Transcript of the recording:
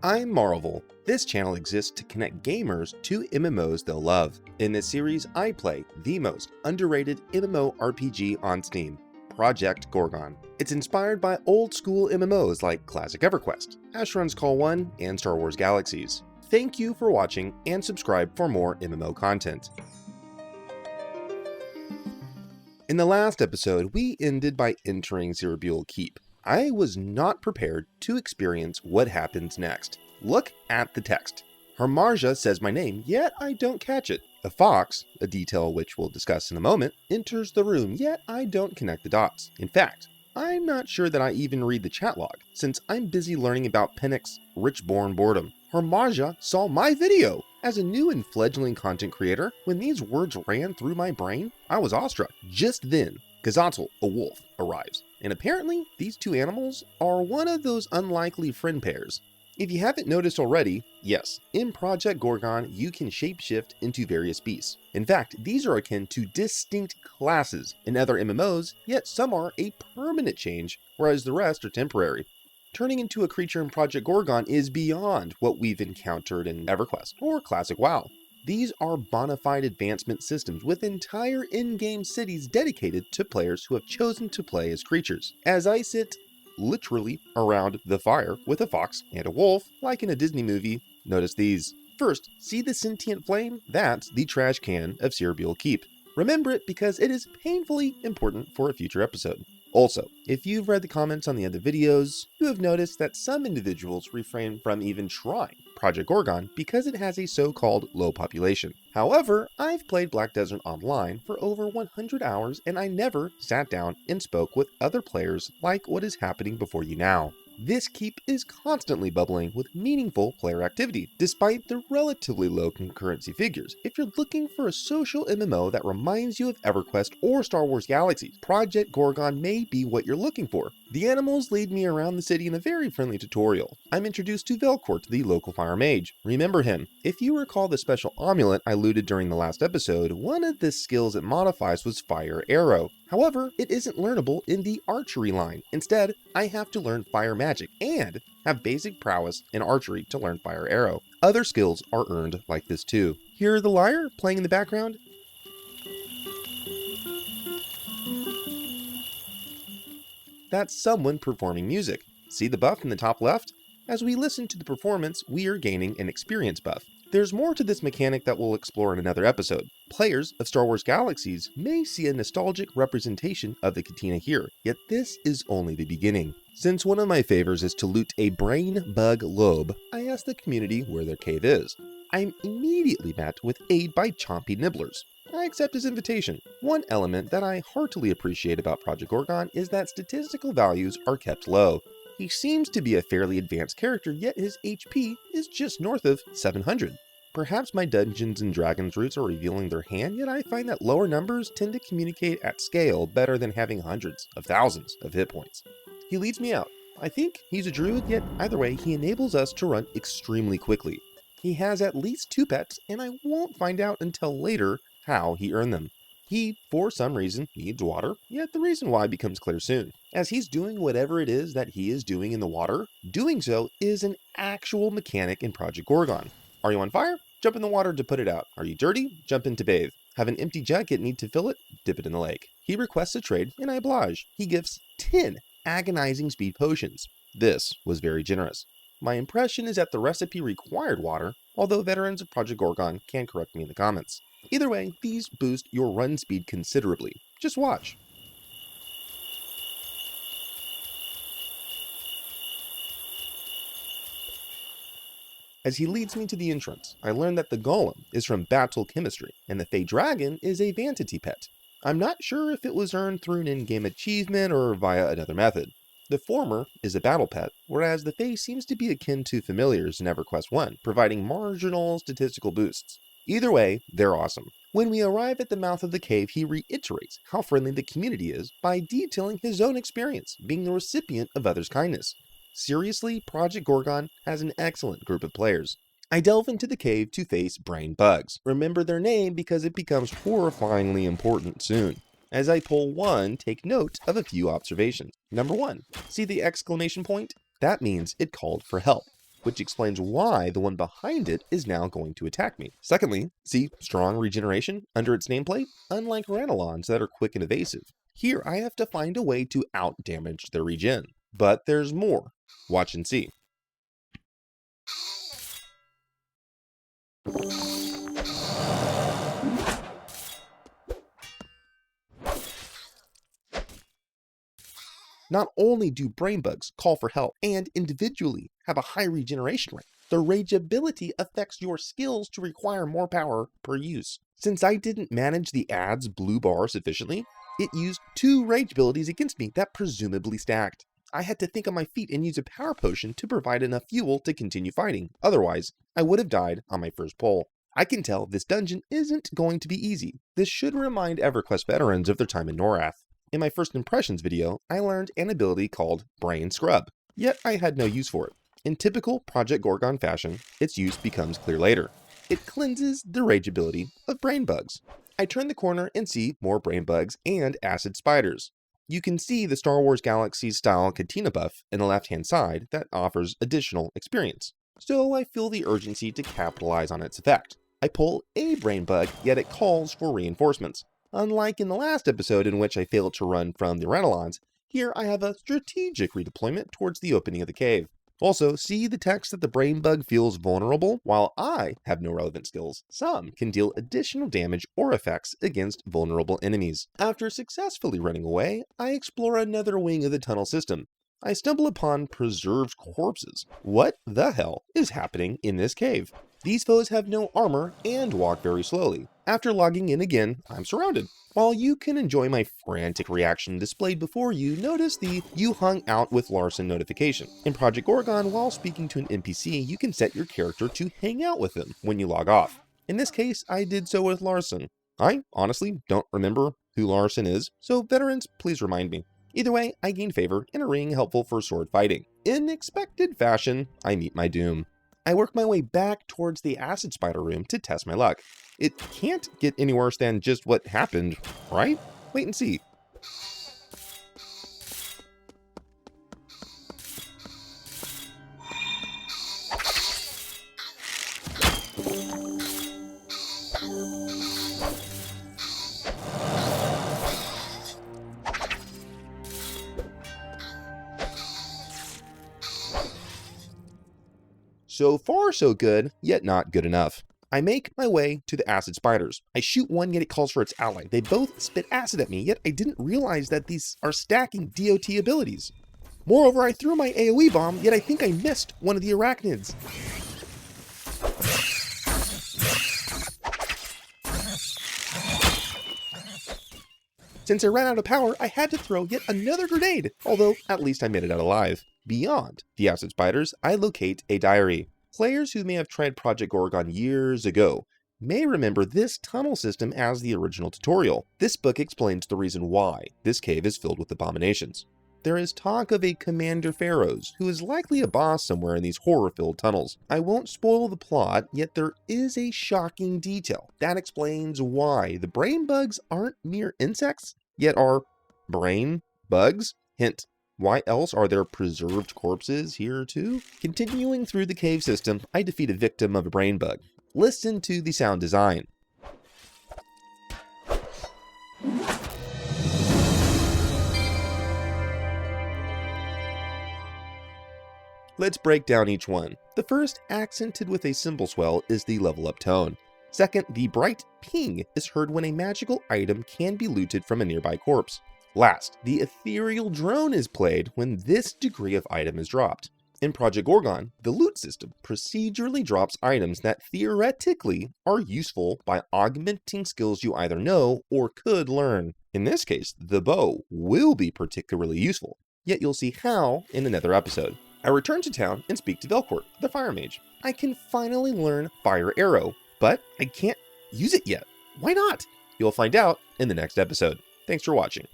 I'm Marvel. This channel exists to connect gamers to MMOs they'll love. In this series, I play the most underrated MMORPG on Steam, Project Gorgon. It's inspired by old school MMOs like classic EverQuest, Asheron's Call 1, and Star Wars Galaxies. Thank you for watching and subscribe for more MMO content. In the last episode, we ended by entering Buel Keep. I was not prepared to experience what happens next. Look at the text. Hermarja says my name, yet I don't catch it. A fox, a detail which we'll discuss in a moment, enters the room, yet I don't connect the dots. In fact, I'm not sure that I even read the chat log, since I'm busy learning about Pennick's rich-born boredom. Hermarja saw my video! As a new and fledgling content creator, when these words ran through my brain, I was awestruck. Just then, Gazatl, a wolf, arrives, and apparently these two animals are one of those unlikely friend pairs. If you haven't noticed already, yes, in Project Gorgon you can shapeshift into various beasts. In fact, these are akin to distinct classes in other MMOs, yet some are a permanent change, whereas the rest are temporary. Turning into a creature in Project Gorgon is beyond what we've encountered in EverQuest or Classic WoW. These are bona fide advancement systems with entire in-game cities dedicated to players who have chosen to play as creatures. As I sit literally around the fire with a fox and a wolf, like in a Disney movie, notice these. First, see the sentient flame? That's the trash can of Buel Keep. Remember it because it is painfully important for a future episode. Also, if you've read the comments on the other videos, you have noticed that some individuals refrain from even trying Project Gorgon because it has a so-called low population. However, I've played Black Desert Online for over 100 hours and I never sat down and spoke with other players like what is happening before you now. This keep is constantly bubbling with meaningful player activity, despite the relatively low concurrency figures. If you're looking for a social MMO that reminds you of EverQuest or Star Wars Galaxies, Project Gorgon may be what you're looking for. The animals lead me around the city in a very friendly tutorial. I'm introduced to Velcourt, the local fire mage. Remember him. If you recall the special amulet I looted during the last episode, one of the skills it modifies was Fire Arrow. However, it isn't learnable in the archery line. Instead, I have to learn fire magic and have basic prowess in archery to learn Fire Arrow. Other skills are earned like this too. Hear the lyre playing in the background? That's someone performing music. See the buff in the top left? As we listen to the performance, we are gaining an experience buff. There's more to this mechanic that we'll explore in another episode. Players of Star Wars Galaxies may see a nostalgic representation of the Katina here, yet this is only the beginning. Since one of my favors is to loot a brain bug lobe, I ask the community where their cave is. I'm immediately met with aid by Chompy Nibblers. I accept his invitation. One element that I heartily appreciate about Project Gorgon is that statistical values are kept low. He seems to be a fairly advanced character, yet his HP is just north of 700. Perhaps my Dungeons & Dragons roots are revealing their hand, yet I find that lower numbers tend to communicate at scale better than having hundreds of thousands of hit points. He leads me out. I think he's a druid, yet either way, he enables us to run extremely quickly. He has at least 2 pets, and I won't find out until later how he earned them. He, for some reason, needs water, yet the reason why becomes clear soon. As he's doing whatever it is that he is doing in the water, doing so is an actual mechanic in Project Gorgon. Are you on fire? Jump in the water to put it out. Are you dirty? Jump in to bathe. Have an empty jug yet need to fill it? Dip it in the lake. He requests a trade, and I oblige. He gives 10 agonizing speed potions. This was very generous. My impression is that the recipe required water, although veterans of Project Gorgon can correct me in the comments. Either way, these boost your run speed considerably. Just watch. As he leads me to the entrance, I learn that the golem is from Battle Chemistry, and the Fey Dragon is a vanity pet. I'm not sure if it was earned through an in-game achievement or via another method. The former is a battle pet, whereas the Fey seems to be akin to familiars in EverQuest 1, providing marginal statistical boosts. Either way, they're awesome. When we arrive at the mouth of the cave, he reiterates how friendly the community is by detailing his own experience, being the recipient of others' kindness. Seriously, Project Gorgon has an excellent group of players. I delve into the cave to face brain bugs. Remember their name because it becomes horrifyingly important soon. As I pull one, take note of a few observations. Number 1, see the exclamation point? That means it called for help. which explains why the one behind it is now going to attack me. Secondly, see strong regeneration under its nameplate? Unlike Ranelons that are quick and evasive, here I have to find a way to out-damage their regen. But there's more. Watch and see. Not only do brain bugs call for help and individually have a high regeneration rate, the rage ability affects your skills to require more power per use. Since I didn't manage the ad's blue bar sufficiently, it used 2 rage abilities against me that presumably stacked. I had to think on my feet and use a power potion to provide enough fuel to continue fighting, otherwise I would have died on my first pull. I can tell this dungeon isn't going to be easy. This should remind EverQuest veterans of their time in Norath. In my first impressions video, I learned an ability called Brain Scrub, yet I had no use for it. In typical Project Gorgon fashion, its use becomes clear later. It cleanses the rage ability of brain bugs. I turn the corner and see more brain bugs and acid spiders. You can see the Star Wars Galaxies style Katina buff in the left-hand side that offers additional experience. So I feel the urgency to capitalize on its effect. I pull a brain bug, yet it calls for reinforcements. Unlike in the last episode in which I failed to run from the Ranelons, here I have a strategic redeployment towards the opening of the cave. Also, see the text that the brain bug feels vulnerable? While I have no relevant skills, some can deal additional damage or effects against vulnerable enemies. After successfully running away, I explore another wing of the tunnel system. I stumble upon preserved corpses. What the hell is happening in this cave? These foes have no armor and walk very slowly. After logging in again, I'm surrounded. While you can enjoy my frantic reaction displayed before you, notice the "You hung out with Larson" notification. In Project Gorgon, while speaking to an NPC, you can set your character to hang out with them when you log off. In this case, I did so with Larson. I honestly don't remember who Larson is, so veterans, please remind me. Either way, I gain favor in a ring helpful for sword fighting. In expected fashion, I meet my doom. I work my way back towards the acid spider room to test my luck. It can't get any worse than just what happened, right? Wait and see. So far so good, yet not good enough. I make my way to the acid spiders. I shoot one, yet it calls for its ally. They both spit acid at me, yet I didn't realize that these are stacking DOT abilities. Moreover, I threw my AoE bomb, yet I think I missed one of the arachnids. Since I ran out of power, I had to throw yet another grenade, although at least I made it out alive. Beyond the acid spiders, I locate a diary. Players who may have tried Project Gorgon years ago may remember this tunnel system as the original tutorial. This book explains the reason why this cave is filled with abominations. There is talk of a Commander Pharaohs, who is likely a boss somewhere in these horror-filled tunnels. I won't spoil the plot, yet there is a shocking detail that explains why the brain bugs aren't mere insects, yet are brain bugs. Hint. Why else are there preserved corpses here too? Continuing through the cave system, I defeat a victim of a brain bug. Listen to the sound design. Let's break down each one. The first, accented with a cymbal swell, is the level up tone. Second, the bright ping is heard when a magical item can be looted from a nearby corpse. Last, the ethereal drone is played when this degree of item is dropped. In Project Gorgon, the loot system procedurally drops items that theoretically are useful by augmenting skills you either know or could learn. In this case, the bow will be particularly useful, yet you'll see how in another episode. I return to town and speak to Velcourt, the fire mage. I can finally learn Fire Arrow, but I can't use it yet. Why not? You'll find out in the next episode. Thanks for watching.